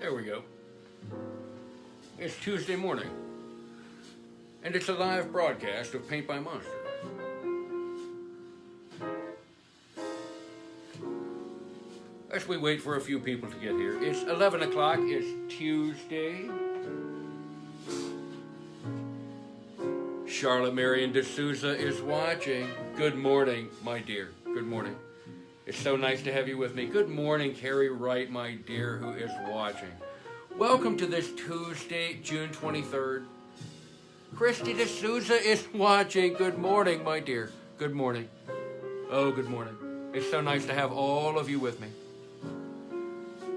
There we go. It's Tuesday morning, and it's a live broadcast of Paint by Monster. As we wait for a few people to get here, it's 11 o'clock, it's Tuesday. Charlotte Marion D'Souza is watching. Good morning, my dear. Good morning. It's so nice to have you with me. Good morning, Carrie Wright, my dear, who is watching. Welcome to this Tuesday, June 23rd. Christy D'Souza is watching. Good morning, my dear. Good morning. Oh, good morning. It's so nice to have all of you with me.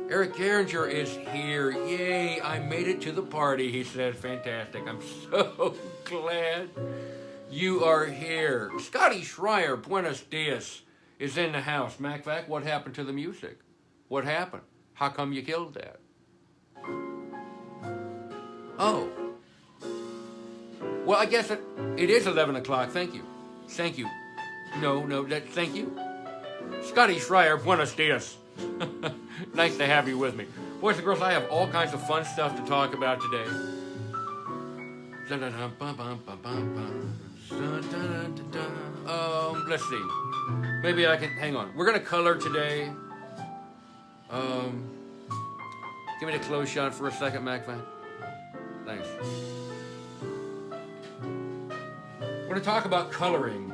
Eric Geringer is here. Yay, I made it to the party, he said. Fantastic. I'm so glad you are here. Scotty Schreier, buenos dias, is in the house. MacVac, what happened to the music? What happened? How come you killed that? Oh. Well, I guess it is 11 o'clock. Thank you. Thank you. Thank you. Scotty Schreier, buenos dias. Nice to have you with me. Boys and girls, I have all kinds of fun stuff to talk about today. Let's see. Maybe I can, hang on. We're going to color today. Give me the close shot for a second, MacVac. Thanks. We're going to talk about coloring.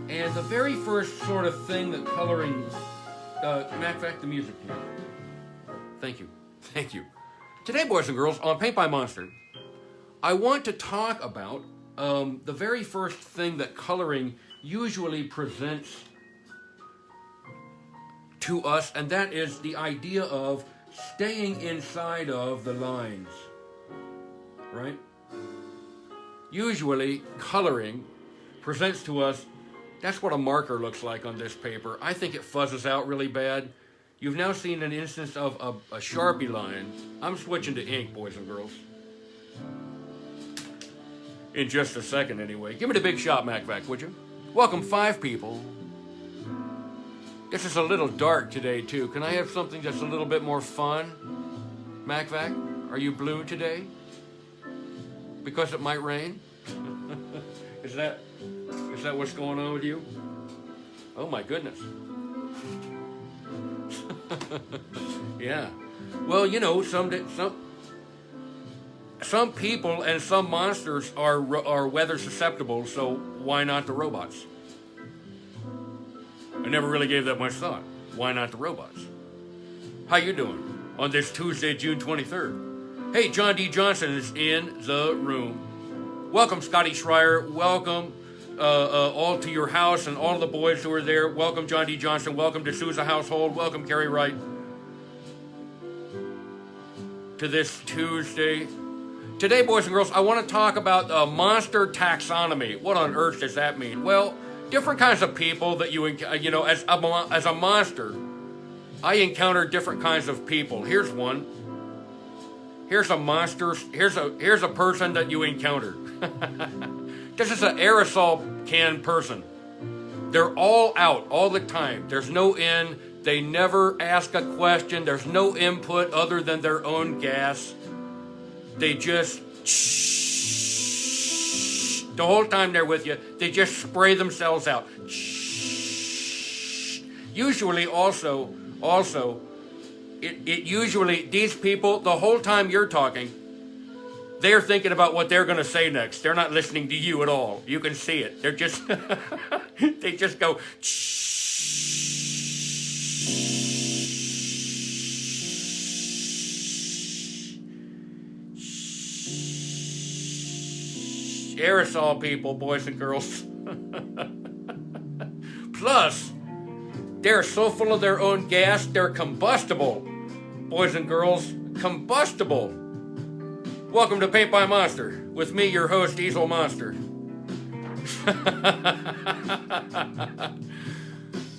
And the very first sort of thing that coloring... MacVac, the music here. Thank you. Thank you. Today, boys and girls, on Paint by Monster, I want to talk about the very first thing that coloring usually presents to us, and that is the idea of staying inside of the lines, right? Usually, coloring presents to us, that's what a marker looks like on this paper. I think it fuzzes out really bad. You've now seen an instance of a Sharpie line. I'm switching to ink, boys and girls. In just a second, anyway. Give me the big shot, MacVac, would you? Welcome, 5 people. This is a little dark today, too. Can I have something that's a little bit more fun? MacVac, are you blue today? Because it might rain? Is that what's going on with you? Oh, my goodness. Yeah. Well, you know, some people and some monsters are weather susceptible, so why not the robots? I never really gave that much thought. Why not the robots? How you doing on this Tuesday, June 23rd? Hey, John D. Johnson is in the room. Welcome, Scotty Schreier. Welcome all to your house and all the boys who are there. Welcome, John D. Johnson. Welcome to D'Souza household. Welcome, Carrie Wright, to this Tuesday. Today, boys and girls, I want to talk about monster taxonomy. What on earth does that mean? Well, different kinds of people that you know, as a monster, I encounter different kinds of people. Here's one. Here's a monster. Here's a person that you encountered. This is an aerosol can person. They're all out all the time. There's no in. They never ask a question. There's no input other than their own gas. They just the whole time they're with you. They just spray themselves out. Usually, also, it usually these people the whole time you're talking. They're thinking about what they're going to say next. They're not listening to you at all. You can see it. They're just, they just go, aerosol people, boys and girls. Plus, they're so full of their own gas, they're combustible. Boys and girls, combustible. Welcome to Paint by Monster, with me, your host, Diesel Monster.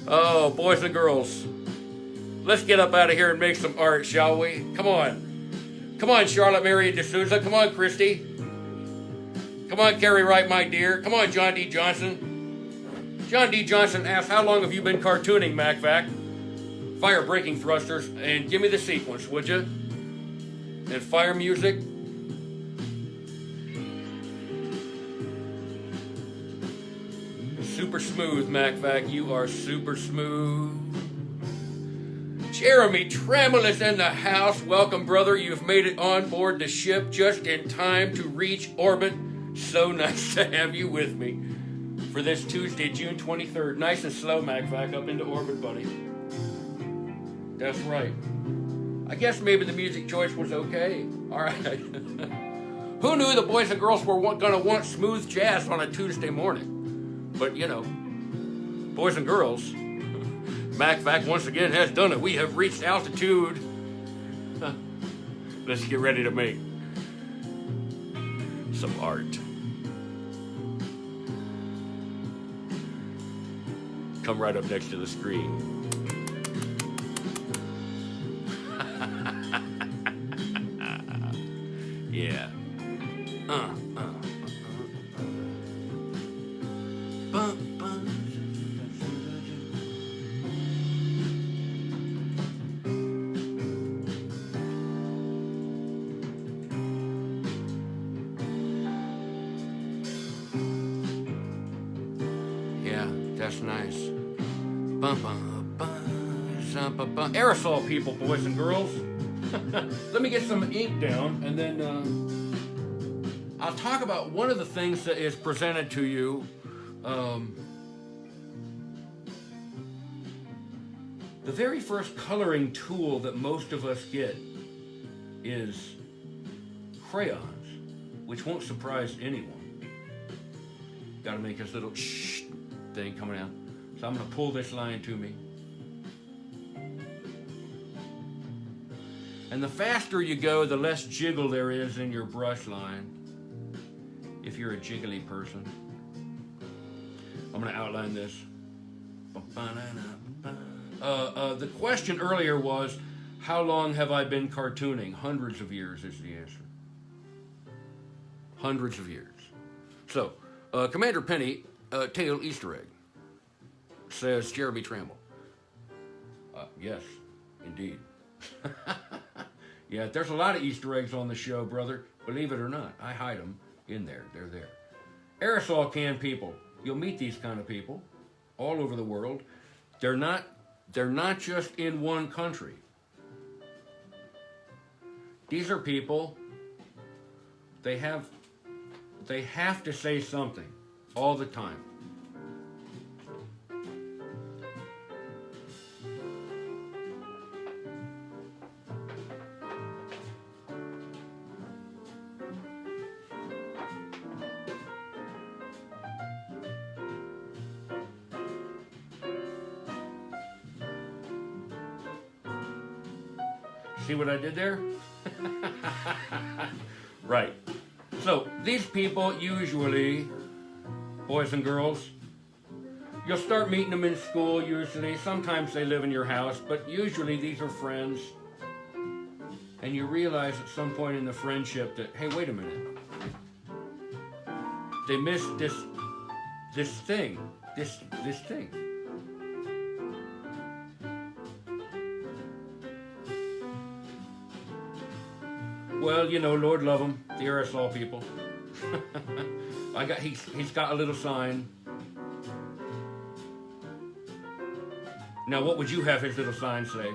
Oh, boys and girls, let's get up out of here and make some art, shall we? Come on. Come on, Charlotte Marion D'Souza. Come on, Christy. Come on, Carrie Wright, my dear. Come on, John D. Johnson. John D. Johnson asks, how long have you been cartooning, MacVac? Fire braking thrusters, and give me the sequence, would you? And fire music. Super smooth, MacVac. You are super smooth. Jeremy Trammell is in the house. Welcome, brother. You've made it on board the ship just in time to reach orbit. So nice to have you with me for this Tuesday, June 23rd. Nice and slow, MacVac, up into orbit, buddy. That's right. I guess maybe the music choice was okay. All right. Who knew the boys and girls were going to want smooth jazz on a Tuesday morning? But, you know, boys and girls, MacVac once again has done it. We have reached altitude. Let's get ready to make some art. Come right up next to the screen. Yeah. Yeah, that's nice. Aerosol people, boys and girls. Let me get some ink down, and then I'll talk about one of the things that is presented to you. The very first coloring tool that most of us get is crayons, which won't surprise anyone. Got to make this little shh thing coming out. So I'm going to pull this line to me. And the faster you go, the less jiggle there is in your brush line, if you're a jiggly person. I'm going to outline this. The question earlier was, how long have I been cartooning? Hundreds of years is the answer. Hundreds of years. So, Commander Penny, tail Easter egg, says Jeremy Trammell. Yes, indeed. Yeah, there's a lot of Easter eggs on the show, brother. Believe it or not, I hide them in there. They're there. Aerosol can people. You'll meet these kind of people all over the world. They're not just in one country. These are people, they have to say something all the time. See what I did there? Right. So, these people usually, boys and girls, you'll start meeting them in school usually. Sometimes they live in your house, but usually these are friends. And you realize at some point in the friendship that, hey, wait a minute. They missed this thing. This thing. Well, you know, Lord love them, the Aerosol people. He's got a little sign. Now, what would you have his little sign say?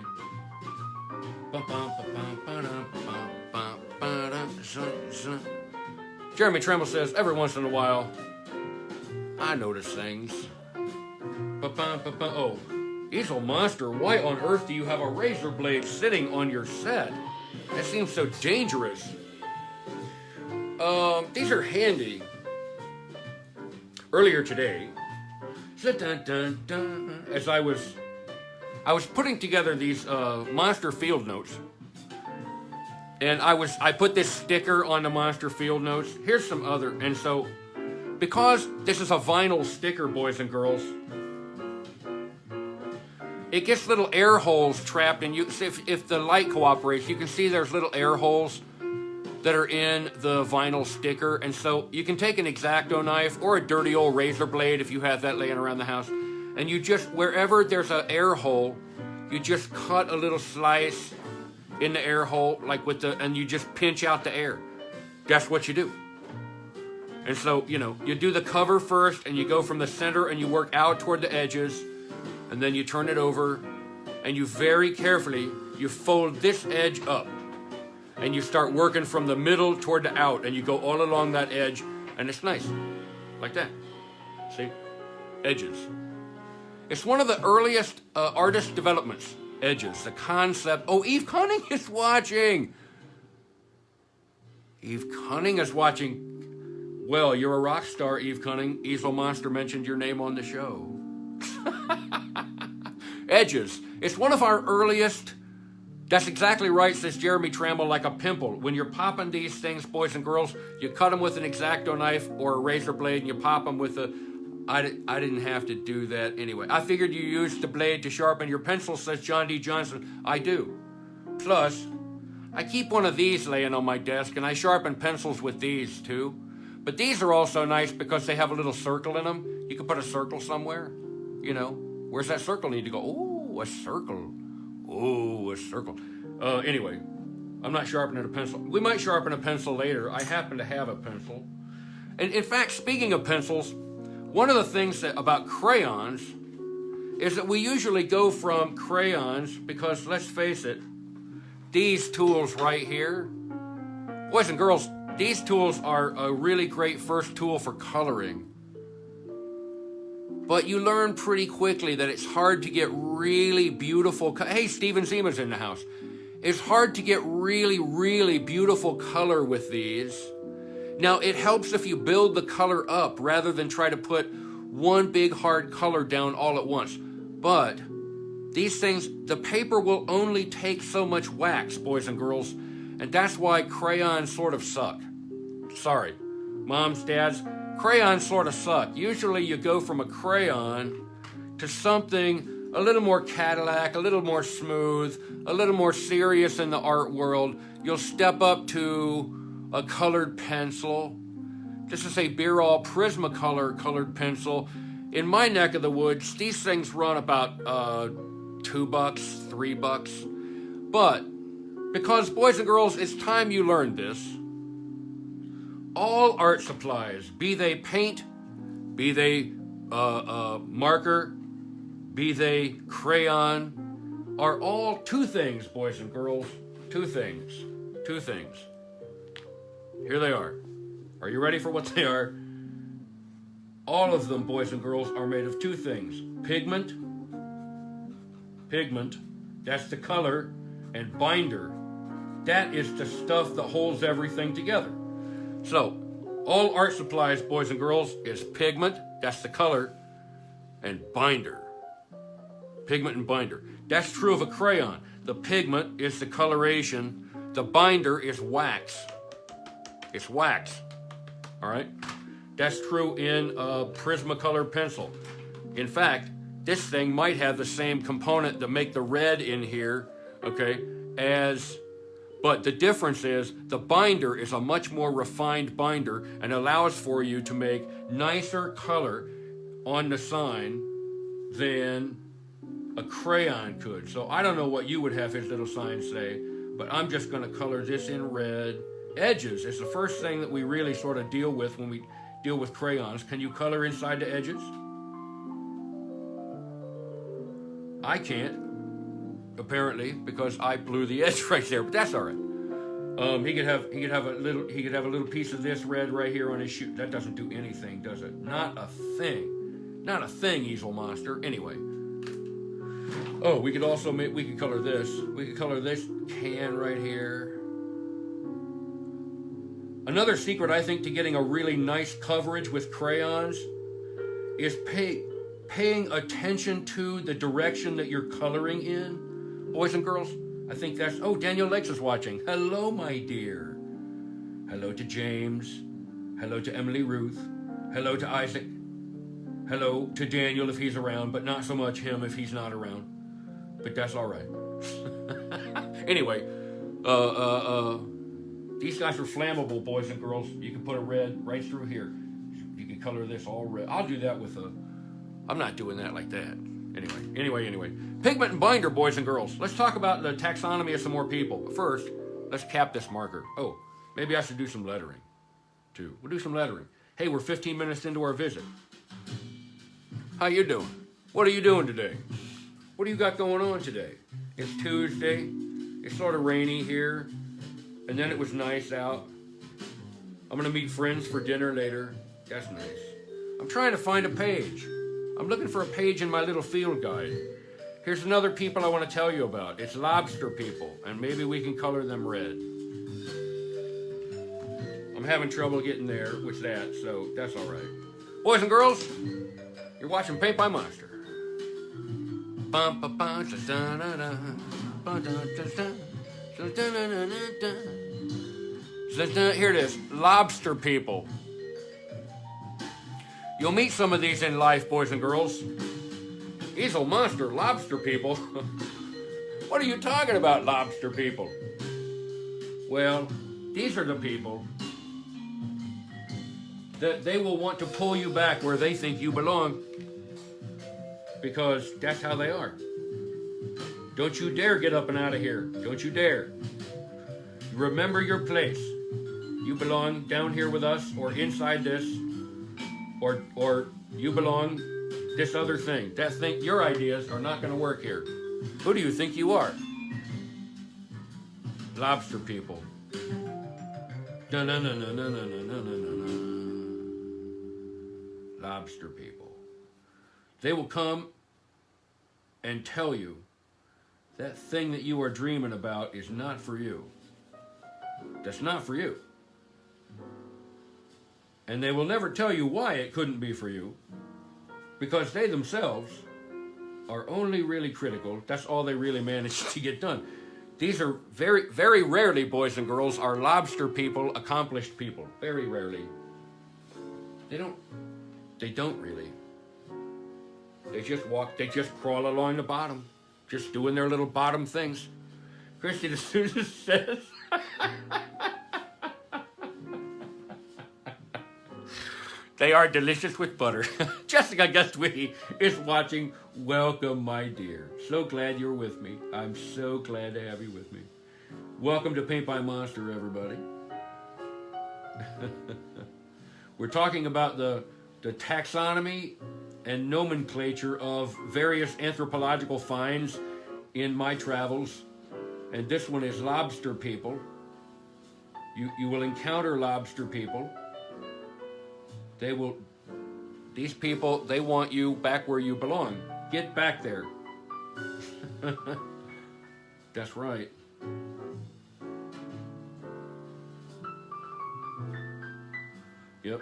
Jeremy Trammell says, every once in a while, I notice things. Oh, Easel Monster, why on earth do you have a razor blade sitting on your set? That seems so dangerous. These are handy. Earlier today, as I was putting together these Monster Field Notes, and I put this sticker on the Monster Field Notes. Here's some other, and so because this is a vinyl sticker, boys and girls, it gets little air holes trapped, and if the light cooperates, you can see there's little air holes that are in the vinyl sticker. And so you can take an X-Acto knife or a dirty old razor blade if you have that laying around the house, and you just, wherever there's an air hole, you just cut a little slice in the air hole, like and you just pinch out the air. That's what you do. And so, you do the cover first, and you go from the center, and you work out toward the edges, and then you turn it over, and you very carefully, you fold this edge up, and you start working from the middle toward the out, and you go all along that edge, and it's nice, like that. See? Edges. It's one of the earliest artist developments, edges, the concept. Oh, Eve Cunning is watching. Eve Cunning is watching. Well, you're a rock star, Eve Cunning. Easel Monster mentioned your name on the show. Edges. It's one of our earliest. That's exactly right, says Jeremy Trammell, like a pimple. When you're popping these things, boys and girls, you cut them with an X-Acto knife or a razor blade, and you pop them with a... I didn't have to do that anyway. I figured you used the blade to sharpen your pencil, says John D. Johnson. I do. Plus, I keep one of these laying on my desk, and I sharpen pencils with these, too. But these are also nice because they have a little circle in them. You can put a circle somewhere. Where's that circle need to go? Ooh, a circle. Ooh, a circle. Anyway, I'm not sharpening a pencil. We might sharpen a pencil later. I happen to have a pencil. And in fact, speaking of pencils, one of the things about crayons is that we usually go from crayons because, let's face it, these tools right here, boys and girls, these tools are a really great first tool for coloring. But you learn pretty quickly that it's hard to get really beautiful... Hey, Steven Zima's in the house. It's hard to get really, really beautiful color with these. Now, it helps if you build the color up rather than try to put one big hard color down all at once. But these things, the paper will only take so much wax, boys and girls, and that's why crayons sort of suck. Sorry, moms, dads, crayons sort of suck. Usually you go from a crayon to something a little more Cadillac, a little more smooth, a little more serious in the art world. You'll step up to a colored pencil. This is a Birol Prismacolor colored pencil. In my neck of the woods, these things run about $2, $3. But because, boys and girls, it's time you learned this, all art supplies, be they paint, be they marker, be they crayon, are all two things, boys and girls. Two things. Two things. Here they are. Are you ready for what they are? All of them, boys and girls, are made of two things. Pigment, that's the color, and binder. That is the stuff that holds everything together. So, all art supplies, boys and girls, is pigment, that's the color, and binder. Pigment and binder. That's true of a crayon. The pigment is the coloration. The binder is wax. It's wax. All right? That's true in a Prismacolor pencil. In fact, this thing might have the same component that make the red in here, okay, but the difference is the binder is a much more refined binder and allows for you to make nicer color on the sign than a crayon could. So I don't know what you would have his little sign say, but I'm just going to color this in red. Edges is the first thing that we really sort of deal with when we deal with crayons. Can you color inside the edges? I can't, apparently, because I blew the edge right there, but that's all right. He could have a little piece of this red right here on his shoe. That doesn't do anything, does it? Not a thing. Not a thing, Easel Monster. Anyway. Oh, we could color this. We could color this can right here. Another secret, I think, to getting a really nice coverage with crayons is paying attention to the direction that you're coloring in. Boys and girls, I think that's... Oh, Daniel Lex is watching. Hello, my dear. Hello to James. Hello to Emily Ruth. Hello to Isaac. Hello to Daniel if he's around, but not so much him if he's not around. But that's all right. Anyway, these guys are flammable, boys and girls. You can put a red right through here. You can color this all red. I'll do that with a... I'm not doing that like that. Anyway. Pigment and binder, boys and girls. Let's talk about the taxonomy of some more people. But first, let's cap this marker. Oh, maybe I should do some lettering, too. We'll do some lettering. Hey, we're 15 minutes into our visit. How you doing? What are you doing today? What do you got going on today? It's Tuesday. It's sort of rainy here. And then it was nice out. I'm going to meet friends for dinner later. That's nice. I'm trying to find a page. I'm looking for a page in my little field guide. Here's another people I want to tell you about. It's lobster people, and maybe we can color them red. I'm having trouble getting there with that, so that's all right. Boys and girls, you're watching Paint by Monster. Here it is, lobster people. You'll meet some of these in life, boys and girls. Easel monster, lobster people. What are you talking about, lobster people? Well, these are the people that they will want to pull you back where they think you belong, because that's how they are. Don't you dare get up and out of here. Don't you dare. Remember your place. You belong down here with us, or inside this, or you belong this other thing. That thing, your ideas are not going to work here. Who do you think you are? Lobster people. Lobster people. They will come and tell you that thing that you are dreaming about is not for you. That's not for you. And they will never tell you why it couldn't be for you, because they themselves are only really critical. That's all they really manage to get done. These are very, very rarely, boys and girls, are lobster people accomplished people. Very rarely. They don't really. They just crawl along the bottom, just doing their little bottom things. Christy DeSouza says, they are delicious with butter. Jessica Gustwitty is watching. Welcome, my dear. So glad you're with me. I'm so glad to have you with me. Welcome to Paint by Monster, everybody. We're talking about the taxonomy and nomenclature of various anthropological finds in my travels. And this one is lobster people. You will encounter lobster people. These people, they want you back where you belong. Get back there. That's right. Yep.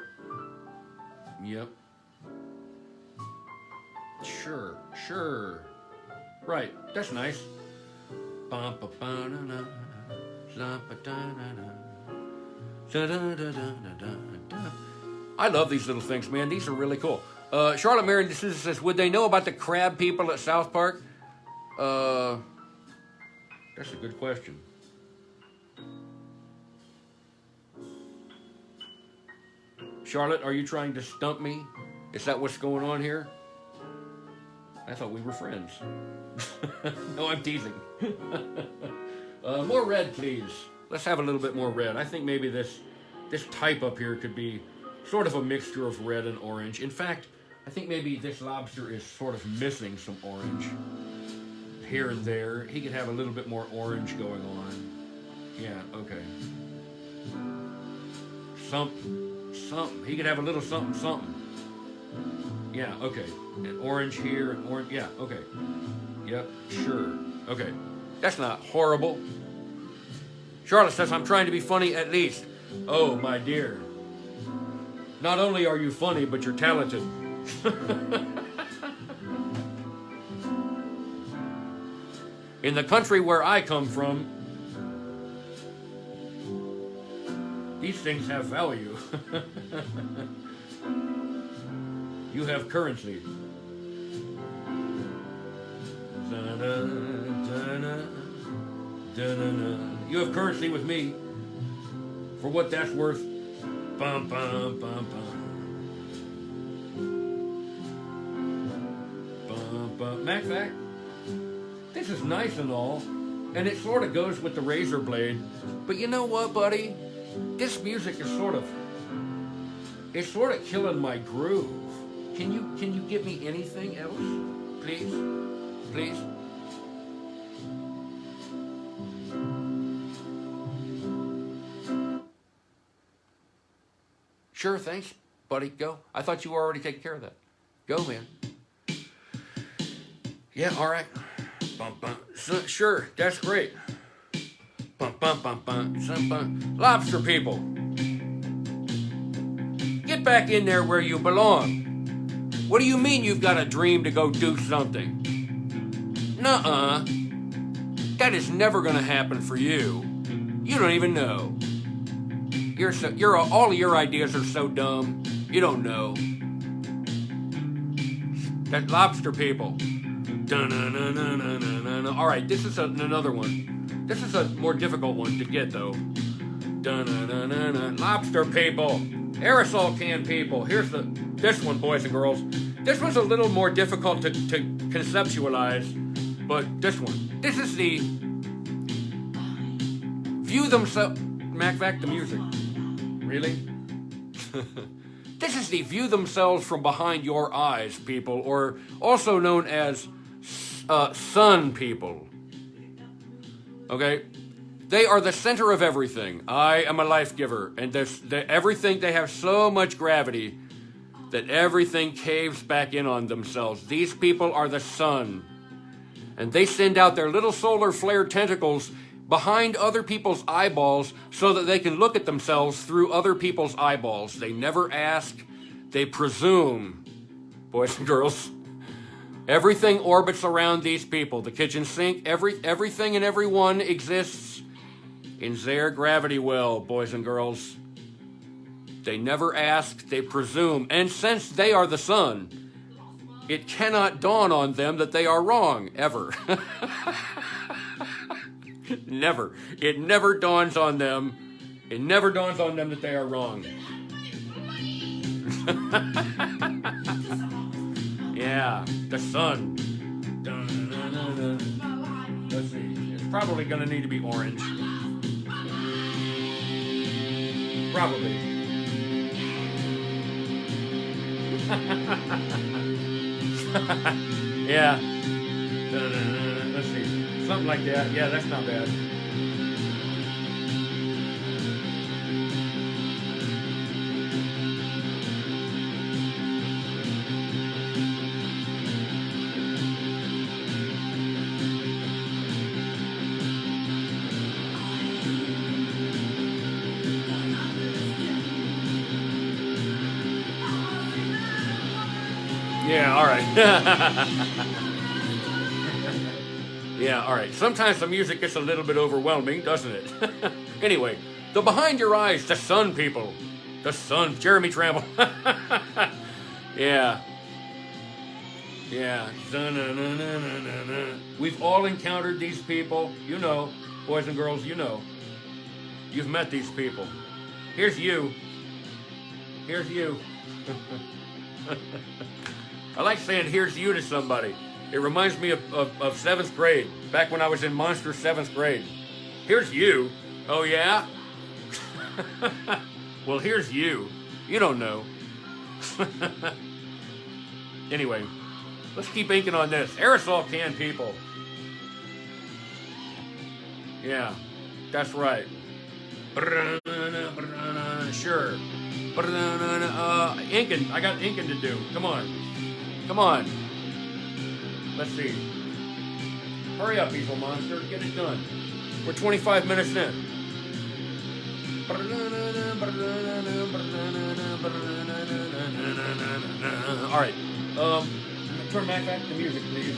Sure. Right, that's nice. I love these little things, man. These are really cool. Charlotte Marion D'Souza says, would they know about the crab people at South Park? That's a good question. Charlotte, are you trying to stump me? Is that what's going on here? I thought we were friends. No, I'm teasing. More red, please. Let's have a little bit more red. I think maybe this type up here could be sort of a mixture of red and orange. In fact, I think maybe this lobster is sort of missing some orange here and there. He could have a little bit more orange going on. Yeah, okay. Something. He could have a little something. Yeah, okay. And orange here and orange. Yeah, okay. Yep, sure. Okay. That's not horrible. Charlotte says, I'm trying to be funny at least. Oh, my dear. Not only are you funny, but you're talented. In the country where I come from, these things have value. You have currency. You have currency with me. For what that's worth. Bum, bum, bum, bum. Bum, bum. matter of fact, this is nice and all, and it sort of goes with the razor blade. But you know what, buddy? This music is sort of killing my groove. Can you give me anything else, please, please? Sure, thanks, buddy. Go. I thought you were already taking care of that. Go, man. Yeah, all right. Bum, bum. So, sure, that's great. Bum, bum, bum, bum, bum, bum. Lobster people, get back in there where you belong. What do you mean you've got a dream to go do something? Nuh-uh. That is never going to happen for you. You don't even know. All of your ideas are so dumb. You don't know. That lobster people. All right, this is another one. This is a more difficult one to get, though. Lobster people. Aerosol can people. Here's this one, boys and girls. This one's a little more difficult to conceptualize, but this one. This is the view themselves. Mac back the music. Really? This is the view themselves from behind your eyes, people, or also known as sun people. Okay? They are the center of everything. I am a life giver, and everything, they have so much gravity that everything caves back in on themselves. These people are the sun, and they send out their little solar flare tentacles behind other people's eyeballs so that they can look at themselves through other people's eyeballs. They never ask, they presume, boys and girls. Everything orbits around these people. The kitchen sink, everything and everyone exists in their gravity well, boys and girls. They never ask, they presume. And since they are the sun, it cannot dawn on them that they are wrong, ever. Never. It never dawns on them. It never dawns on them that they are wrong. Yeah, the sun. Let's see. It's probably going to need to be orange. Probably. Yeah. Let's see. Something like that. Yeah, that's not bad. Yeah, all right. Yeah, all right. Sometimes the music gets a little bit overwhelming, doesn't it? Anyway, the behind your eyes, the sun people. The sun, Jeremy Tramble. Yeah. Yeah. We've all encountered these people. You know, boys and girls, you know. You've met these people. Here's you. Here's you. I like saying here's you to somebody. It reminds me of 7th grade, back when I was in Monster 7th grade. Here's you. Oh, yeah? Well, here's you. You don't know. Anyway, let's keep inking on this. Aerosol can people. Yeah, that's right. Sure. Inking. I got inking to do. Come on. Come on. Let's see. Hurry up, Evil Monster. Get it done. We're 25 minutes in. All right. Turn back to music, please.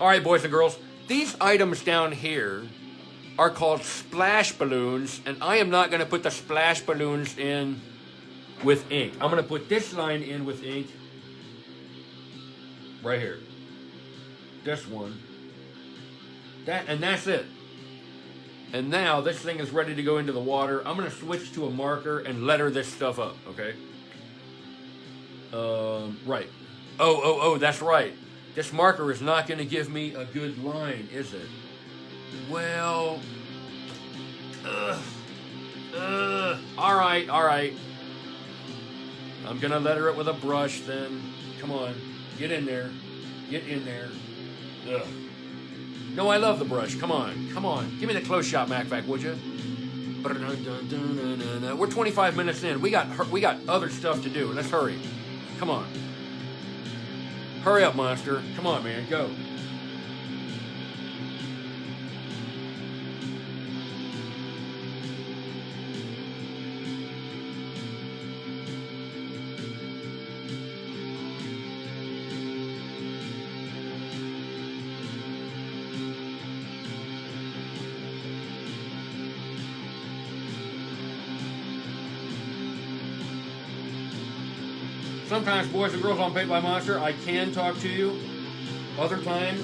All right, boys and girls. These items down here are called splash balloons, and I am not going to put the splash balloons in with ink. I'm going to put this line in with ink right here. This one. And that's it. And now this thing is ready to go into the water. I'm going to switch to a marker and letter this stuff up, okay? Right. Oh, that's right. This marker is not going to give me a good line, is it? Well, all right. I'm going to letter it with a brush then. Come on, get in there. Ugh. No, I love the brush. Come on. Give me the close shot, MacVac, would you? We're 25 minutes in. We got other stuff to do. Let's hurry. Come on. Hurry up, monster. Come on, man. Go. Sometimes, boys and girls on Paint by Monster, I can talk to you. Other times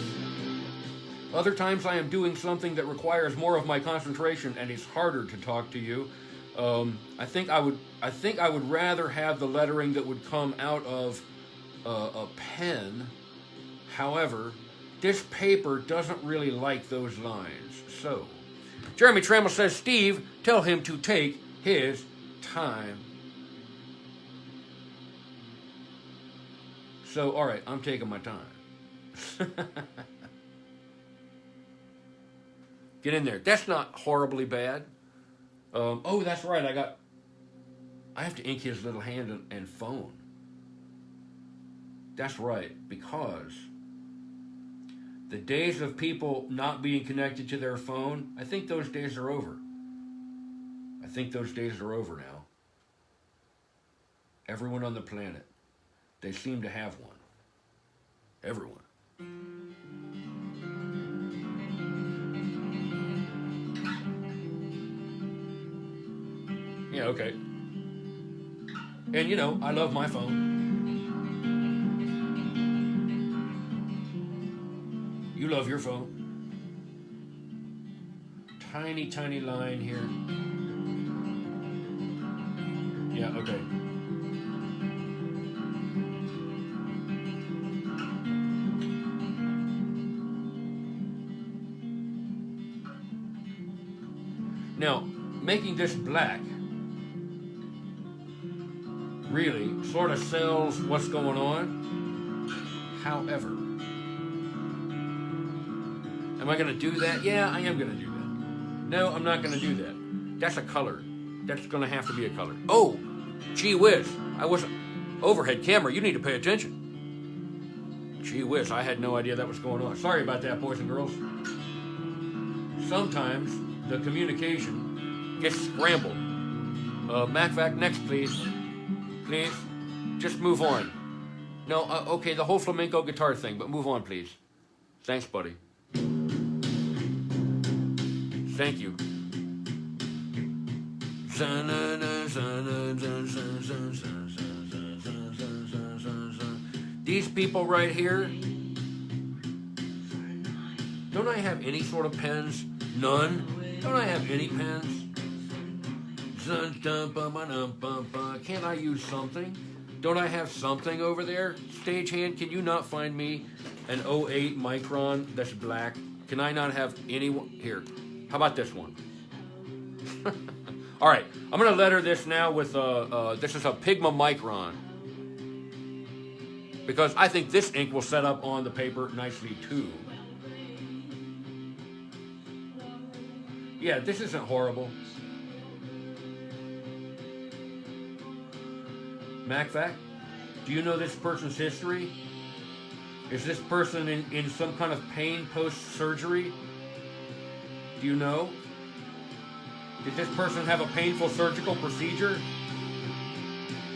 I am doing something that requires more of my concentration, and it's harder to talk to you. I think I would rather have the lettering that would come out of a pen. However, this paper doesn't really like those lines. So, Jeremy Trammell says, Steve, tell him to take his time. So, all right, I'm taking my time. Get in there. That's not horribly bad. Oh, that's right. I have to ink his little hand and phone. That's right, because the days of people not being connected to their phone, I think those days are over. Now. Everyone on the planet. They seem to have one. Everyone. Yeah, okay. And you know, I love my phone. You love your phone. Tiny, tiny line here. Yeah, okay. Now, making this black really sort of sells what's going on. However, am I going to do that? Yeah, I am going to do that. No, I'm not going to do that. That's a color. That's going to have to be a color. Oh, gee whiz. I wasn't... Overhead camera, you need to pay attention. Gee whiz, I had no idea that was going on. Sorry about that, boys and girls. Sometimes the communication gets scrambled. MacVac, next, please. Please. Just move on. No, okay, the whole flamenco guitar thing, but move on, please. Thanks, buddy. Thank you. These people right here, don't I have any sort of pens? None? Don't I have any pens? Can't I use something? Don't I have something over there? Stagehand, can you not find me an 08 Micron that's black? Can I not have any one? Here, how about this one? All right, I'm going to letter this now with, this is a Pigma Micron. Because I think this ink will set up on the paper nicely too. Yeah, this isn't horrible. MacVac, do you know this person's history? Is this person in some kind of pain post-surgery? Do you know? Did this person have a painful surgical procedure?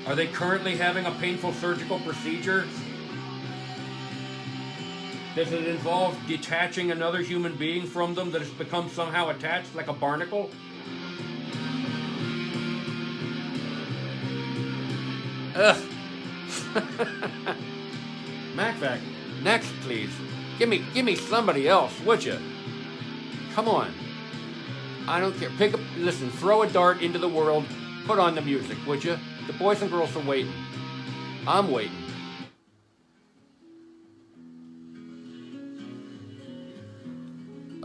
Are they currently having a painful surgical procedure? Does it involve detaching another human being from them that has become somehow attached like a barnacle? Ugh. MacVac, next please. Give me somebody else, would you? Come on. I don't care. Pick up, listen, throw a dart into the world, put on the music, would you? The boys and girls are waiting. I'm waiting.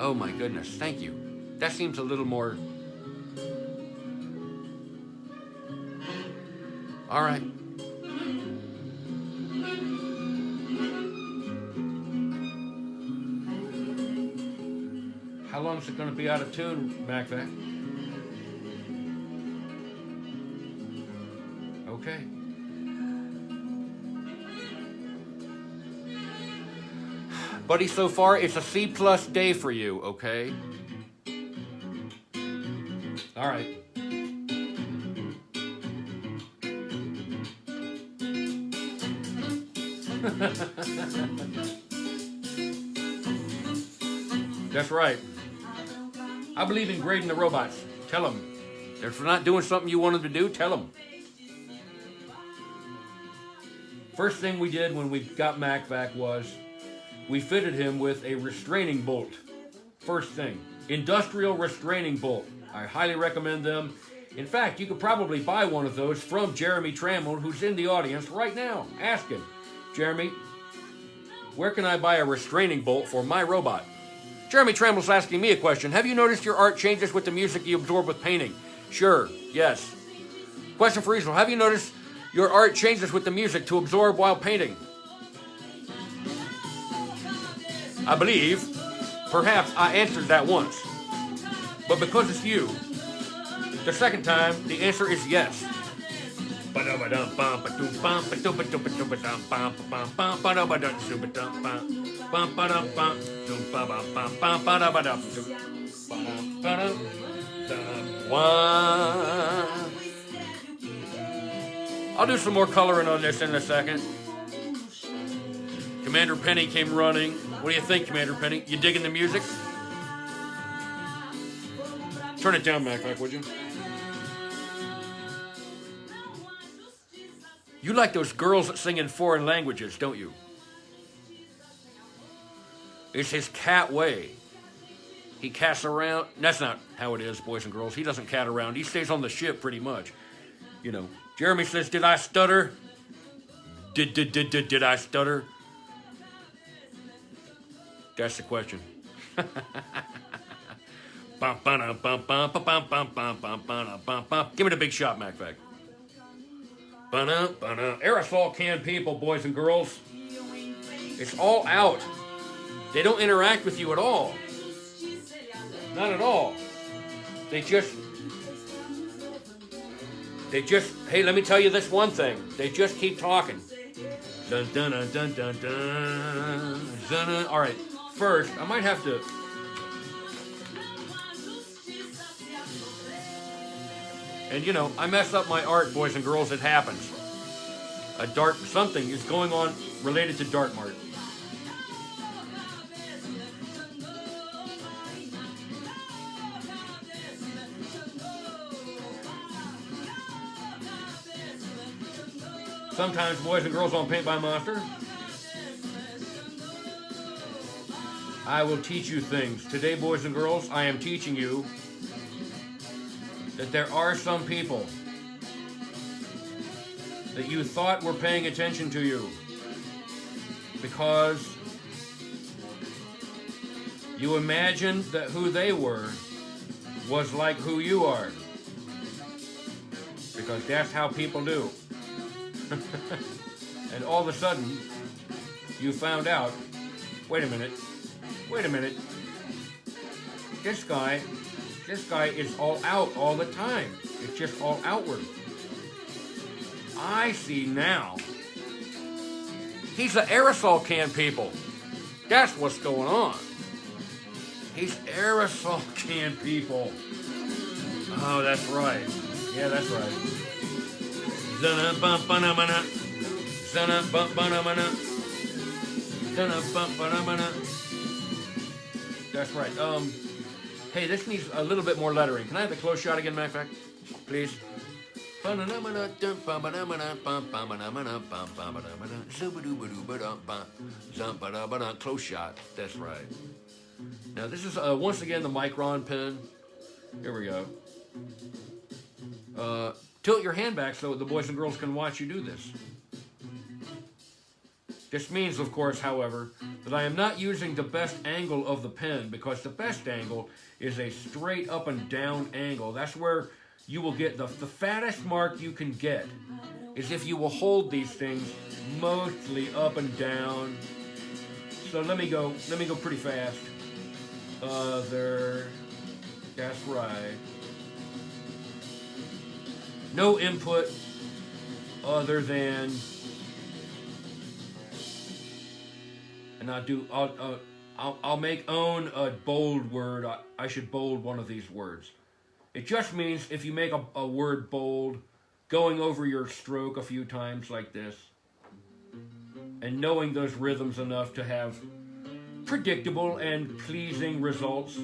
Oh my goodness, thank you. That seems a little more... All right. How long is it going to be out of tune, MacVac? Okay. Buddy, so far it's a C+ day for you, okay? All right. That's right. I believe in grading the robots. Tell them. If they're not doing something you want them to do, tell them. First thing we did when we got MacVac was we fitted him with a restraining bolt. First thing. Industrial restraining bolt. I highly recommend them. In fact, you could probably buy one of those from Jeremy Trammell, who's in the audience right now. Ask him. Jeremy, where can I buy a restraining bolt for my robot? Jeremy Trammell's asking me a question. Have you noticed your art changes with the music you absorb with painting? Sure, yes. Question for Easel. Have you noticed your art changes with the music to absorb while painting? I believe, perhaps I answered that once. But because it's you, the second time, the answer is yes. I'll do some more coloring on this in a second. Commander Penny came running. What do you think, Commander Penny? You digging the music? Turn it down, MacVac, would you? You like those girls that sing in foreign languages, don't you? It's his cat way. He cats around. That's not how it is, boys and girls. He doesn't cat around. He stays on the ship pretty much. You know, Jeremy says, did I stutter? Did I stutter? That's the question. Give me the big shot, MacVac. Aerosol can people, boys and girls. It's all out. They don't interact with you at all. Not at all. They just, hey, let me tell you this one thing. They just keep talking. Dun, dun, dun, dun, dun, dun, dun. All right, first, I might have to... And you know, I mess up my art, boys and girls, it happens. Something is going on related to Dart Mart. Sometimes, boys and girls on Paint by Monster, I will teach you things. Today, boys and girls, I am teaching you that there are some people that you thought were paying attention to you because you imagined that who they were was like who you are. Because that's how people do. And all of a sudden, you found out, wait a minute, this guy is all out all the time. It's just all outward. I see now. He's an aerosol can, people. That's what's going on. He's aerosol can, people. Oh, that's right. Yeah, that's right. That's right. Hey, this needs a little bit more lettering. Can I have the close shot again, MacVac? Please. Close shot. That's right. Now, this is, once again, the Micron pen. Here we go. Tilt your hand back so the boys and girls can watch you do this. This means, of course, however, that I am not using the best angle of the pen, because the best angle is a straight up and down angle. That's where you will get the fattest mark you can get, is if you will hold these things mostly up and down. So let me go pretty fast. Other, that's right. No input other than, and I'll make own a bold word. I should bold one of these words. It just means if you make a word bold, going over your stroke a few times like this, and knowing those rhythms enough to have predictable and pleasing results.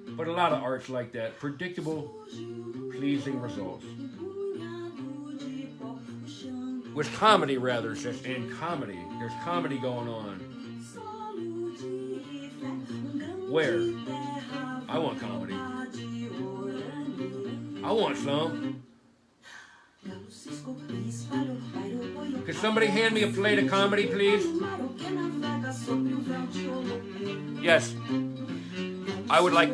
But a lot of art's like that. Predictable, pleasing results. With comedy, rather, in comedy. There's comedy going on. Where? I want comedy. I want some. Could somebody hand me a plate of comedy, please? Yes. I would like...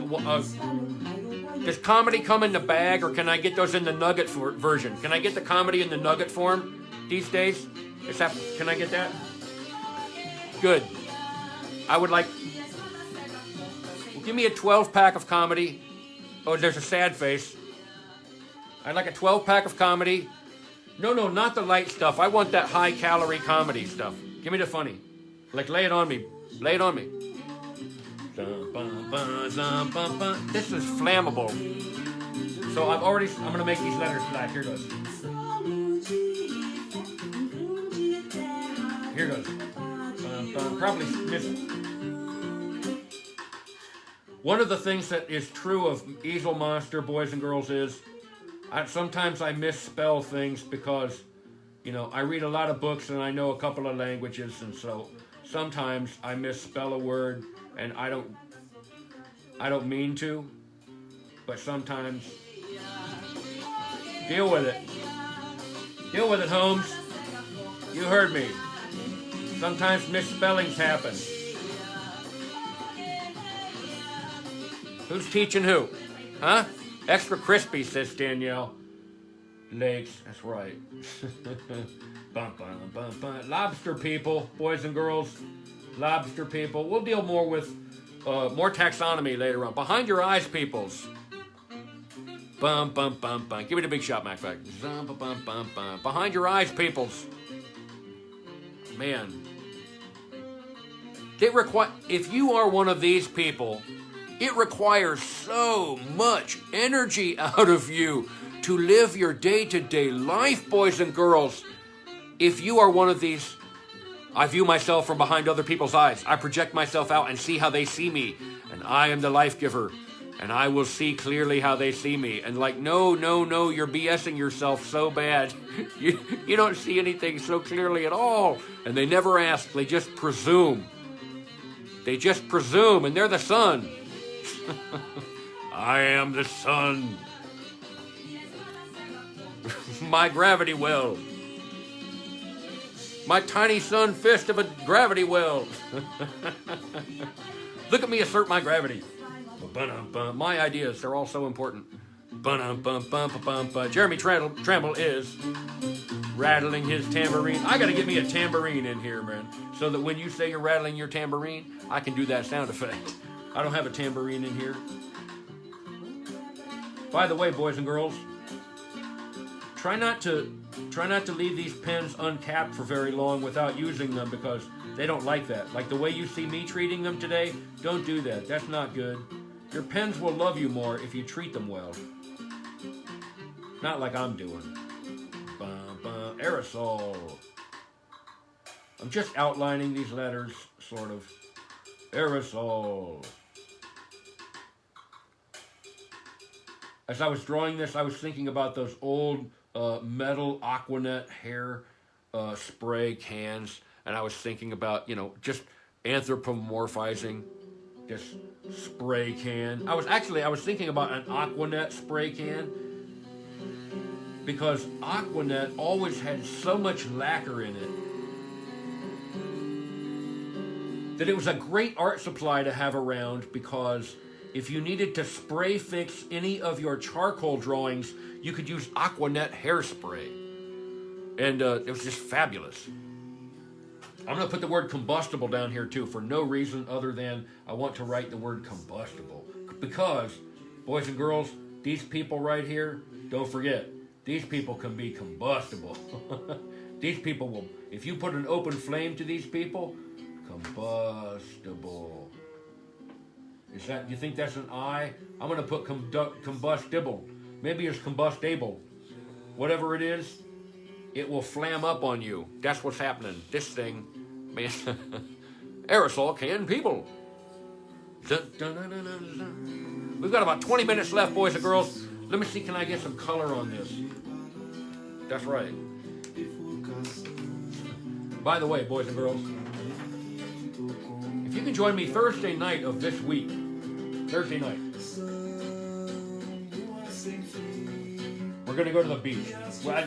does comedy come in the bag, or can I get those in the nugget version? Can I get the comedy in the nugget form these days? Can I get that? Good. I would like... Well, give me a 12-pack of comedy. Oh, there's a sad face. I'd like a 12-pack of comedy. No, not the light stuff. I want that high-calorie comedy stuff. Give me the funny. Like, lay it on me. Lay it on me. This is flammable. So I'm going to make these letters black. Here goes. Here goes. Probably missing. One of the things that is true of Easel Monster, boys and girls, is sometimes I misspell things because, I read a lot of books and I know a couple of languages, and so sometimes I misspell a word, and I don't mean to, but sometimes. Deal with it. Deal with it, Holmes. You heard me. Sometimes misspellings happen. Who's teaching who? Huh? Extra crispy, says Danielle. Legs, that's right. Lobster people, boys and girls. Lobster people. We'll deal more with more taxonomy later on. Behind your eyes, peoples. Bum, bum, bum, bum. Give me the big shot, Mac Fact. Bum, bum, bum, bum. Behind your eyes, peoples. Man. If you are one of these people, it requires so much energy out of you to live your day-to-day life, boys and girls. If you are one of these, I view myself from behind other people's eyes. I project myself out and see how they see me. And I am the life giver. And I will see clearly how they see me. And like, no, you're BSing yourself so bad. You don't see anything so clearly at all. And they never ask. They just presume. They just presume. And they're the sun. I am the sun. My gravity well. My tiny sun fist of a gravity well. Look at me assert my gravity. My ideas, they're all so important. Jeremy Tramble is rattling his tambourine. I gotta get me a tambourine in here, man, so that when you say you're rattling your tambourine, I can do that sound effect. I don't have a tambourine in here. By the way, boys and girls, try not to leave these pens uncapped for very long without using them, because they don't like that. Like the way you see me treating them today, don't do that. That's not good. Your pens will love you more if you treat them well. Not like I'm doing. Aerosol. I'm just outlining these letters, sort of. Aerosol. As I was drawing this, I was thinking about those old metal Aquanet hair spray cans, and I was thinking about, just anthropomorphizing this spray can. I was thinking about an Aquanet spray can, because Aquanet always had so much lacquer in it that it was a great art supply to have around because if you needed to spray fix any of your charcoal drawings, you could use Aquanet hairspray. And it was just fabulous. I'm going to put the word combustible down here too for no reason other than I want to write the word combustible. Because, boys and girls, these people right here, don't forget, these people can be combustible. These people will, if you put an open flame to these people, combustible. Is that, you think that's an I? I'm going to put combustible. Maybe it's combustible. Whatever it is, it will flam up on you. That's what's happening. This thing, man, aerosol can people. Dun, dun, dun, dun, dun, dun. We've got about 20 minutes left, boys and girls. Let me see, can I get some color on this? That's right. By the way, boys and girls, if you can join me Thursday night of this week, Thursday night, we're going to go to the beach.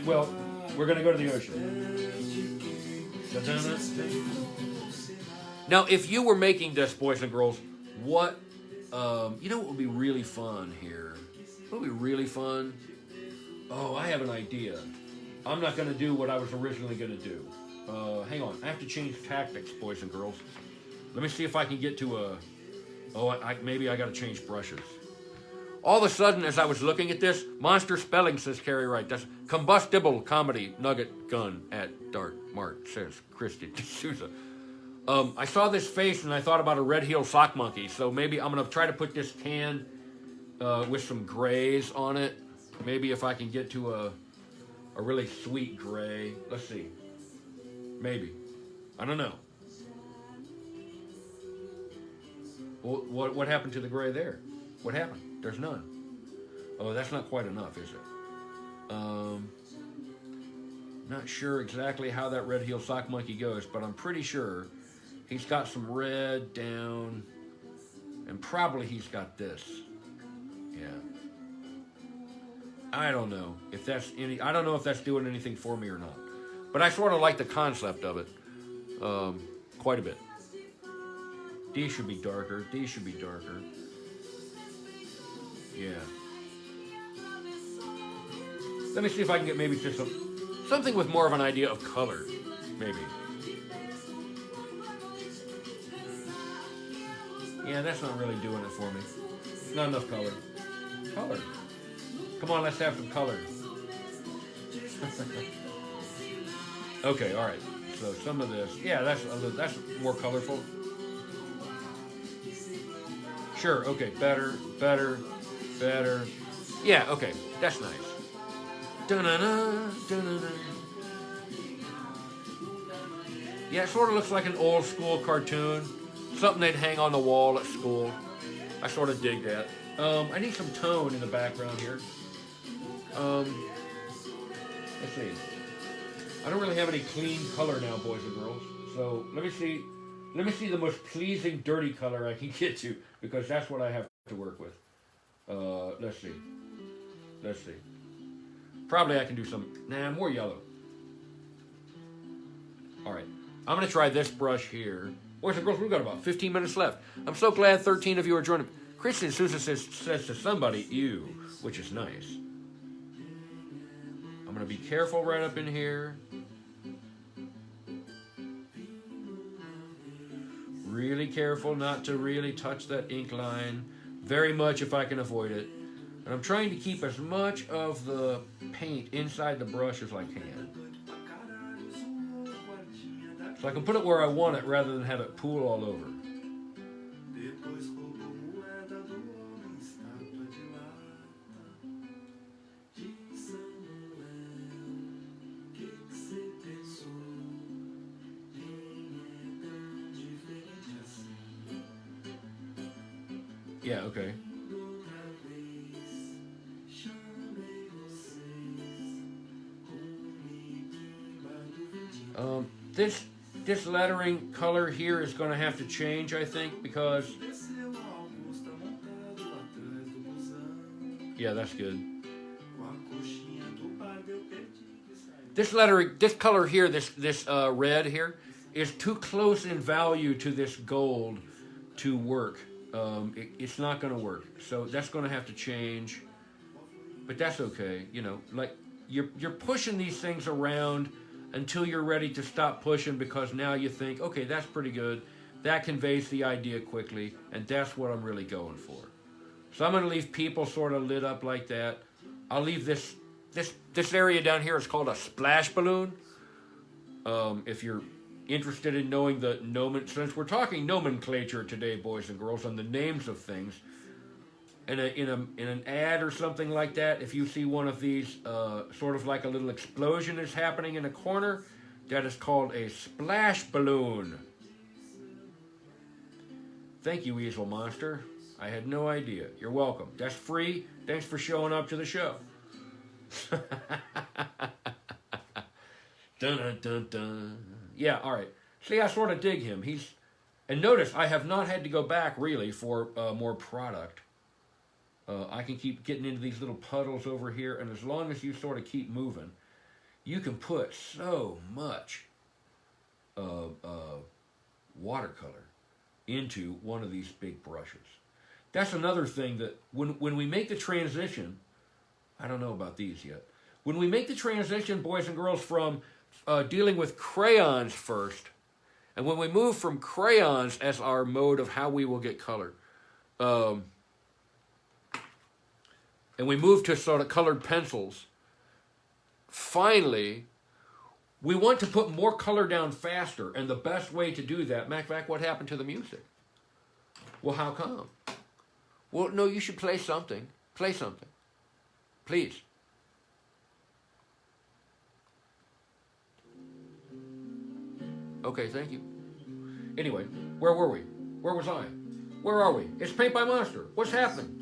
Well, we're going to go to the ocean. Now, if you were making this, boys and girls, what, you know what would be really fun here? What would be really fun? Oh, I have an idea. I'm not going to do what I was originally going to do. Hang on. I have to change tactics, boys and girls. Let me see if I can get to a... Oh, maybe I got to change brushes. All of a sudden, as I was looking at this, monster spelling, says Carrie Wright. That's combustible comedy nugget gun at Dart Mart, says Christy D'Souza. I saw this face and I thought about a red heel sock monkey. So maybe I'm going to try to put this can with some grays on it. Maybe if I can get to a really sweet gray. Let's see. Maybe. I don't know. Well, what happened to the gray there? What happened? There's none. Oh, that's not quite enough, is it? Not sure exactly how that red heel sock monkey goes, but I'm pretty sure he's got some red down, and probably he's got this. Yeah. I don't know if that's I don't know if that's doing anything for me or not, but I sort of like the concept of it quite a bit. These should be darker. These should be darker. Yeah. Let me see if I can get maybe just something with more of an idea of color. Maybe. Yeah, that's not really doing it for me. Not enough color. Color. Come on, let's have some color. Okay, all right. So some of this. Yeah, that's more colorful. Sure, okay, better. Yeah, okay, that's nice. Da-na-na, da-na-na. Yeah, it sort of looks like an old school cartoon. Something they'd hang on the wall at school. I sort of dig that. I need some tone in the background here. Let's see. I don't really have any clean color now, boys and girls. So let me see the most pleasing dirty color I can get to, because that's what I have to work with. Let's see. Probably I can do some, more yellow. All right, I'm gonna try this brush here. Boys and girls, we've got about 15 minutes left. I'm so glad 13 of you are joining. Christian Sousa says to somebody, ew, which is nice. I'm gonna be careful right up in here. Really careful not to really touch that ink line very much if I can avoid it. And I'm trying to keep as much of the paint inside the brush as I can. So I can put it where I want it rather than have it pool all over. Yeah, okay. This lettering color here is going to have to change, I think, because... Yeah, that's good. This lettering, this color here, this red here, is too close in value to this gold to work. It's not going to work. So that's going to have to change. But that's okay. You know, like you're pushing these things around until you're ready to stop pushing, because now you think, okay, that's pretty good. That conveys the idea quickly, and that's what I'm really going for. So I'm going to leave people sort of lit up like that. I'll leave this area down here is called a splash balloon. If you're interested in knowing the since we're talking nomenclature today, boys and girls, on the names of things, in an ad or something like that, if you see one of these, sort of like a little explosion is happening in a corner, that is called a splash balloon. Thank you, Weasel Monster. I had no idea. You're welcome. That's free. Thanks for showing up to the show. Dun, dun, dun, dun. Yeah, all right. See, I sort of dig him. And notice, I have not had to go back, really, for more product. I can keep getting into these little puddles over here, and as long as you sort of keep moving, you can put so much watercolor into one of these big brushes. That's another thing that when we make the transition, I don't know about these yet. When we make the transition, boys and girls, from dealing with crayons first, and when we move from crayons as our mode of how we will get color, and we move to sort of colored pencils, finally, we want to put more color down faster, and the best way to do that, Mac, what happened to the music? Well, how come? Well, no, you should play something. Play something. Please. Okay, thank you. Anyway, where were we? Where was I? Where are we? It's Paint by Monster. What's happening?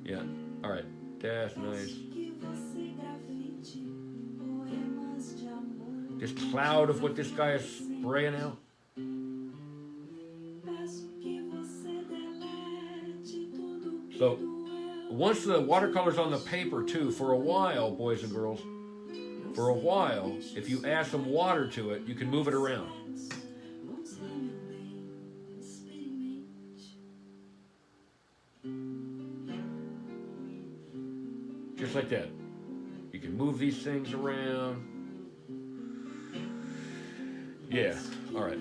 Yeah, all right. That's nice. This cloud of what this guy is spraying out. So, once the watercolor's on the paper too, for a while, boys and girls, for a while, if you add some water to it, you can move it around. Just like that. You can move these things around. Yeah, all right.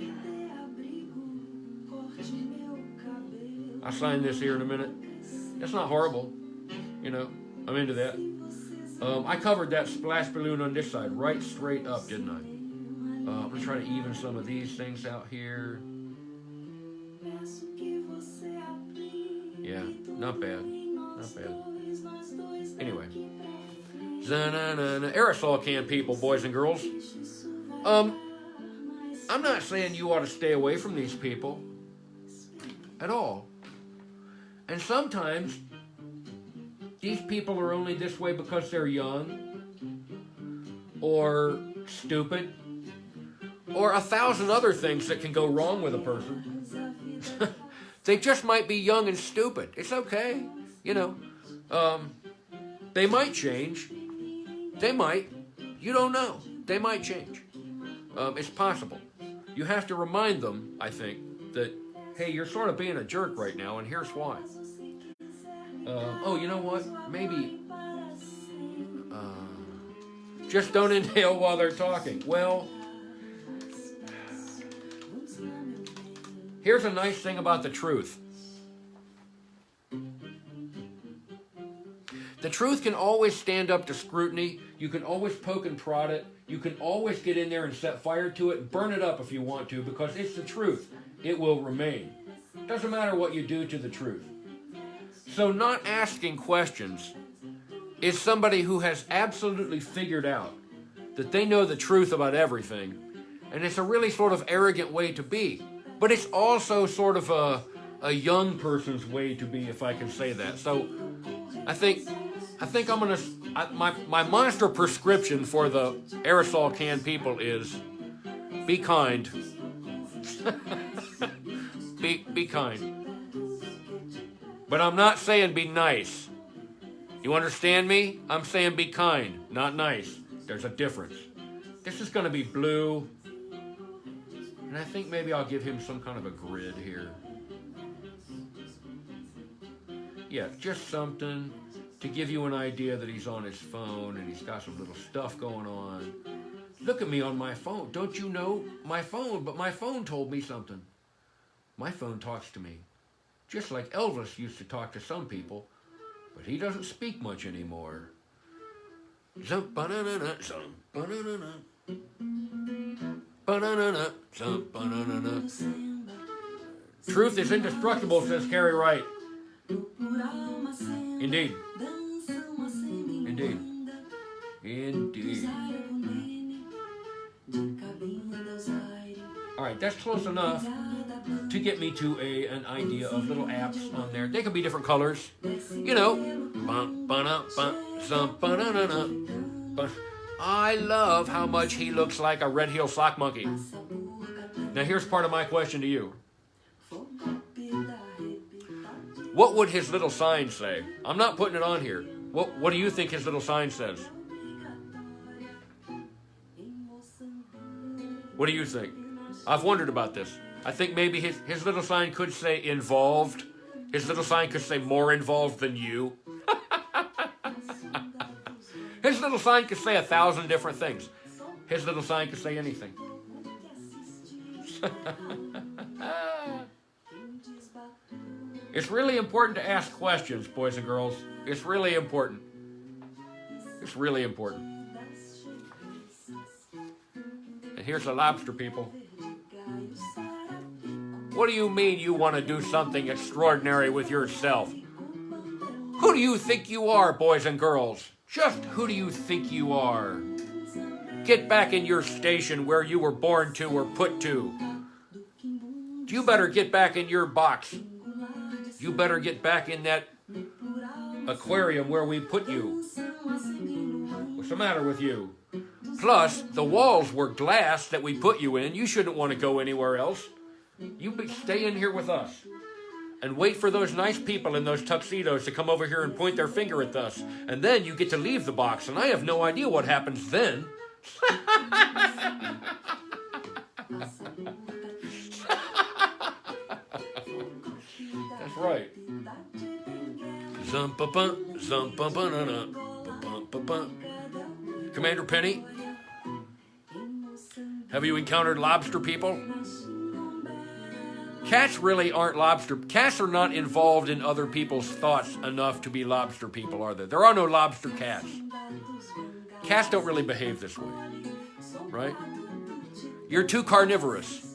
I'll sign this here in a minute. That's not horrible, you know. I'm into that. I covered that splash balloon on this side right straight up, didn't I? I'm going to try to even some of these things out here. Yeah, not bad. Not bad. Anyway. Aerosol can people, boys and girls. I'm not saying you ought to stay away from these people at all. And sometimes these people are only this way because they're young or stupid or 1,000 other things that can go wrong with a person. They just might be young and stupid. It's okay, you know. They might change. They might. You don't know. They might change. It's possible. You have to remind them, I think, that, hey, you're sort of being a jerk right now, and here's why. Oh, you know what? Maybe just don't inhale while they're talking. Well, here's a nice thing about the truth. The truth can always stand up to scrutiny. You can always poke and prod it. You can always get in there and set fire to it and burn it up if you want to, because it's the truth. It will remain. Doesn't matter what you do to the truth. So not asking questions is somebody who has absolutely figured out that they know the truth about everything, and it's a really sort of arrogant way to be. But it's also sort of a young person's way to be, if I can say that. So I think I'm going to... My monster prescription for the aerosol can people is be kind. be kind. But I'm not saying be nice. You understand me? I'm saying be kind, not nice. There's a difference. This is going to be blue. And I think maybe I'll give him some kind of a grid here. Yeah, just something to give you an idea that he's on his phone and he's got some little stuff going on. Look at me on my phone. Don't you know my phone? But my phone told me something. My phone talks to me. Just like Elvis used to talk to some people. But he doesn't speak much anymore. Truth is indestructible, says Carrie Wright. Indeed. Indeed. Indeed. All right, that's close enough to get me to an idea of little apps on there. They can be different colors. You know. I love how much he looks like a red heel sock monkey. Now here's part of my question to you. What would his little sign say? I'm not putting it on here. What do you think his little sign says? What do you think? I've wondered about this. I think maybe his little sign could say involved. His little sign could say more involved than you. His little sign could say 1,000 different things. His little sign could say anything. It's really important to ask questions, boys and girls. It's really important. It's really important. And here's the lobster people. What do you mean you want to do something extraordinary with yourself? Who do you think you are, boys and girls? Just who do you think you are? Get back in your station where you were born to or put to. You better get back in your box. You better get back in that aquarium where we put you. What's the matter with you? Plus, the walls were glass that we put you in. You shouldn't want to go anywhere else. You stay in here with us. And wait for those nice people in those tuxedos to come over here and point their finger at us. And then you get to leave the box. And I have no idea what happens then. That's right. Commander Penny, have you encountered lobster people? Cats really aren't lobster. Cats are not involved in other people's thoughts enough to be lobster people, are there? There are no lobster cats. Cats don't really behave this way, right? You're too carnivorous.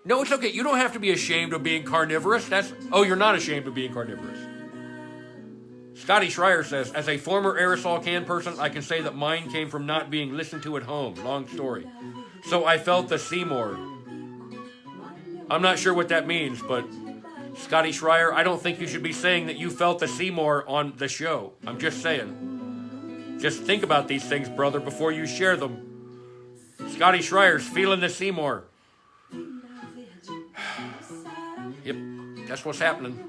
No, it's okay. You don't have to be ashamed of being carnivorous. You're not ashamed of being carnivorous. Scotty Schreier says, as a former aerosol can person, I can say that mine came from not being listened to at home. Long story. So I felt the Seymour. I'm not sure what that means, but Scotty Schreier, I don't think you should be saying that you felt the Seymour on the show. I'm just saying. Just think about these things, brother, before you share them. Scotty Schreier's feeling the Seymour. Yep, that's what's happening.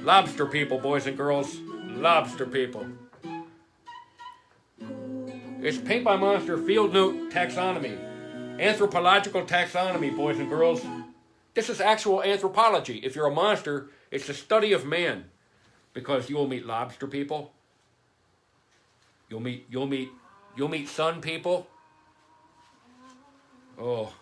Lobster people, boys and girls. Lobster people. It's Paint by Monster Field Note Taxonomy. Anthropological taxonomy, boys and girls. This is actual anthropology. If you're a monster, it's the study of man. Because you will meet lobster people. You'll meet sun people. Oh.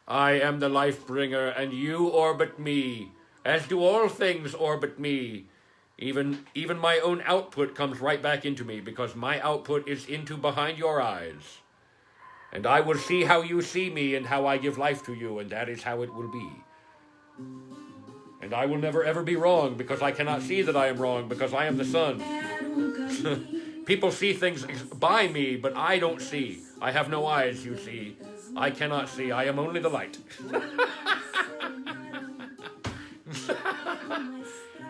I am the life bringer, and you orbit me, as do all things orbit me. Even my own output comes right back into me, because my output is into behind your eyes. And I will see how you see me, and how I give life to you, and that is how it will be. And I will never ever be wrong, because I cannot see that I am wrong, because I am the sun. People see things by me, but I don't see. I have no eyes, you see. I cannot see. I am only the light.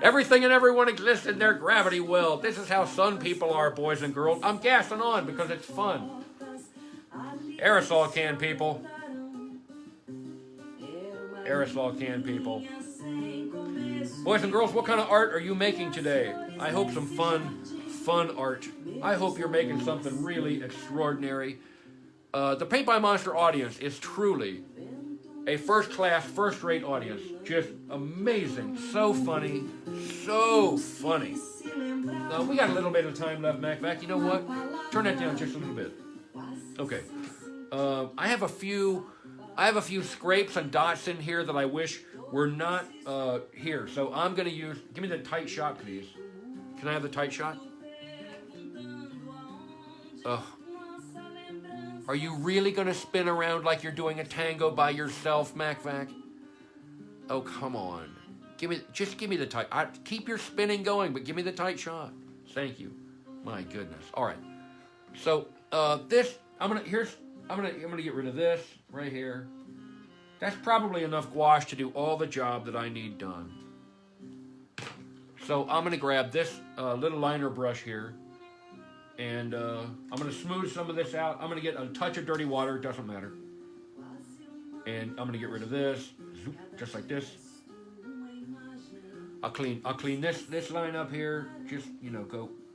Everything and everyone exists in their gravity well. This is how sun people are, boys and girls. I'm gassing on because it's fun. Aerosol can people. Aerosol can people. Boys and girls, what kind of art are you making today? I hope some fun art. I hope you're making something really extraordinary. The Paint by Monster audience is truly a first-class, first-rate audience. Just amazing. So funny. So funny. We got a little bit of time left, MacVac. You know what? Turn that down just a little bit. Okay. I have a few scrapes and dots in here that I wish were not here. So I'm going to use... Give me the tight shot, please. Can I have the tight shot? Are you really going to spin around like you're doing a tango by yourself, MacVac? Oh, come on. Just give me the tight... keep your spinning going, but give me the tight shot. Thank you. My goodness. All right. So, this... I'm gonna get rid of this right here. That's probably enough gouache to do all the job that I need done. So I'm gonna grab this little liner brush here, and I'm gonna smooth some of this out. I'm gonna get a touch of dirty water. It doesn't matter. And I'm gonna get rid of this, just like this. I'll clean this line up here. Just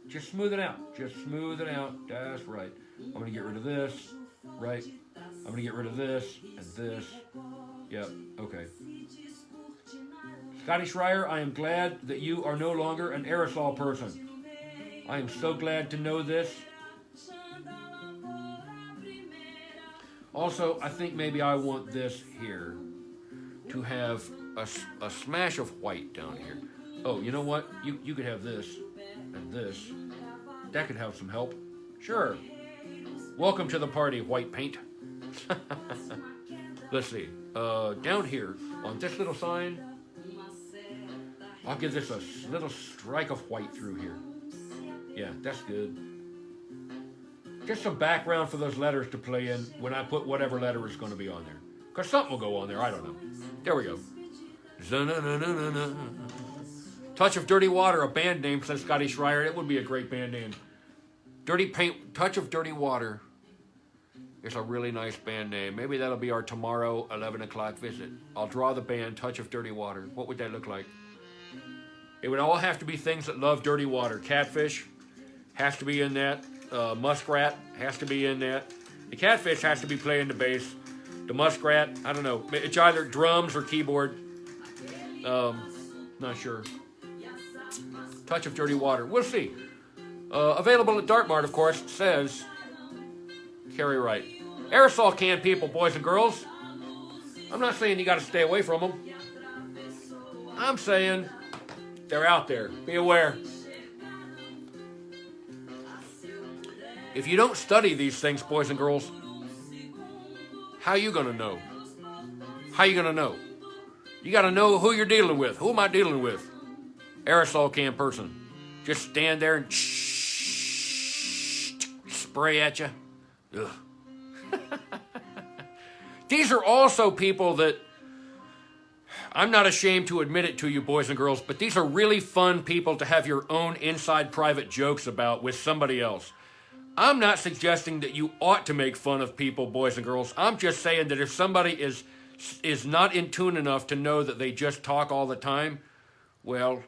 just smooth it out. Just smooth it out. That's right. I'm going to get rid of this, right? I'm going to get rid of this and this. Yep, okay. Scotty Schreier, I am glad that you are no longer an aerosol person. I am so glad to know this. Also, I think maybe I want this here to have a smash of white down here. Oh, you know what? You could have this and this. That could have some help. Sure. Welcome to the party, white paint. Let's see. Down here, on this little sign, I'll give this a little strike of white through here. Yeah, that's good. Just some background for those letters to play in when I put whatever letter is going to be on there. Because something will go on there, I don't know. There we go. Touch of Dirty Water, a band name, says Scotty Schreier. It would be a great band name. Dirty Paint, Touch of Dirty Water. It's a really nice band name. Maybe that'll be our tomorrow 11 o'clock visit. I'll draw the band Touch of Dirty Water. What would that look like? It would all have to be things that love dirty water. Catfish has to be in that. Muskrat has to be in that. The catfish has to be playing the bass. The muskrat, I don't know. It's either drums or keyboard. Not sure. Touch of Dirty Water. We'll see. Available at Dartmart, of course, says Carrie Wright. Aerosol can people, boys and girls. I'm not saying you got to stay away from them. I'm saying they're out there. Be aware. If you don't study these things, boys and girls, how are you going to know? How are you going to know? You got to know who you're dealing with. Who am I dealing with? Aerosol can person. Just stand there and spray at you. Ugh. These are also people that, I'm not ashamed to admit it to you, boys and girls, but these are really fun people to have your own inside private jokes about with somebody else. I'm not suggesting that you ought to make fun of people, boys and girls. I'm just saying that if somebody is not in tune enough to know that they just talk all the time, well,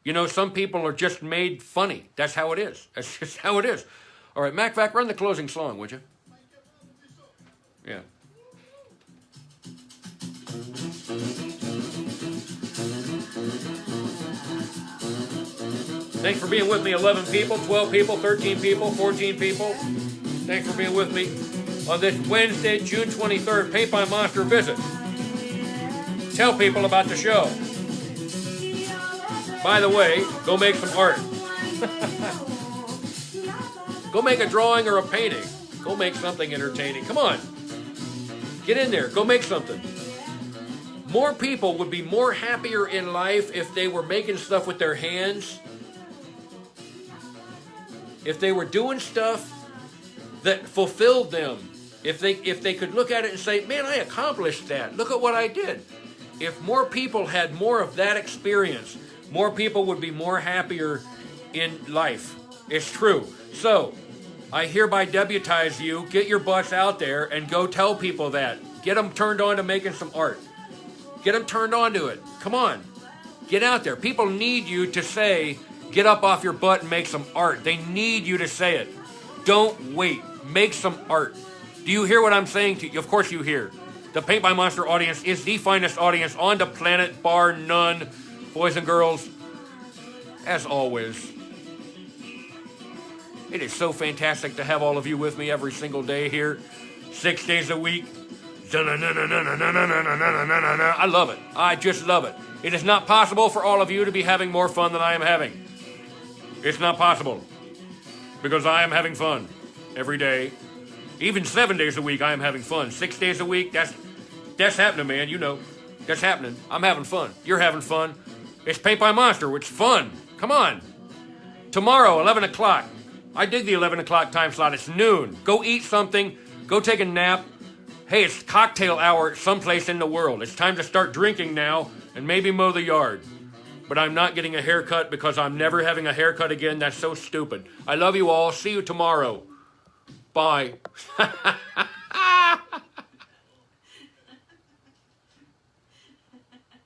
you know, some people are just made funny. That's how it is. That's just how it is. All right, MacVac, run the closing song, would you? Yeah. Thanks for being with me, 11 people, 12 people, 13 people, 14 people. Thanks for being with me on this Wednesday, June 23rd, Paint by Monster visit. Tell people about the show. By the way, go make some art. Go make a drawing or a painting. Go make something entertaining. Come on. Get in there. Go make something. More people would be more happier in life if they were making stuff with their hands. If they were doing stuff that fulfilled them. If they could look at it and say, man, I accomplished that. Look at what I did. If more people had more of that experience, more people would be more happier in life. It's true. So, I hereby deputize you, get your butts out there and go tell people that. Get them turned on to making some art. Get them turned on to it. Come on. Get out there. People need you to say, get up off your butt and make some art. They need you to say it. Don't wait. Make some art. Do you hear what I'm saying to you? Of course you hear. The Paint by Monster audience is the finest audience on the planet, bar none. Boys and girls, as always, it is so fantastic to have all of you with me every single day here, 6 days a week. I love it. I just love it. It is not possible for all of you to be having more fun than I am having. It's not possible. Because I am having fun every day. Even 7 days a week, I am having fun. 6 days a week, that's happening, man. You know, that's happening. I'm having fun. You're having fun. It's Paint by Monster, which is fun. Come on. Tomorrow, 11 o'clock. I dig the 11 o'clock time slot. It's noon. Go eat something. Go take a nap. Hey, it's cocktail hour someplace in the world. It's time to start drinking now and maybe mow the yard. But I'm not getting a haircut because I'm never having a haircut again. That's so stupid. I love you all. See you tomorrow. Bye.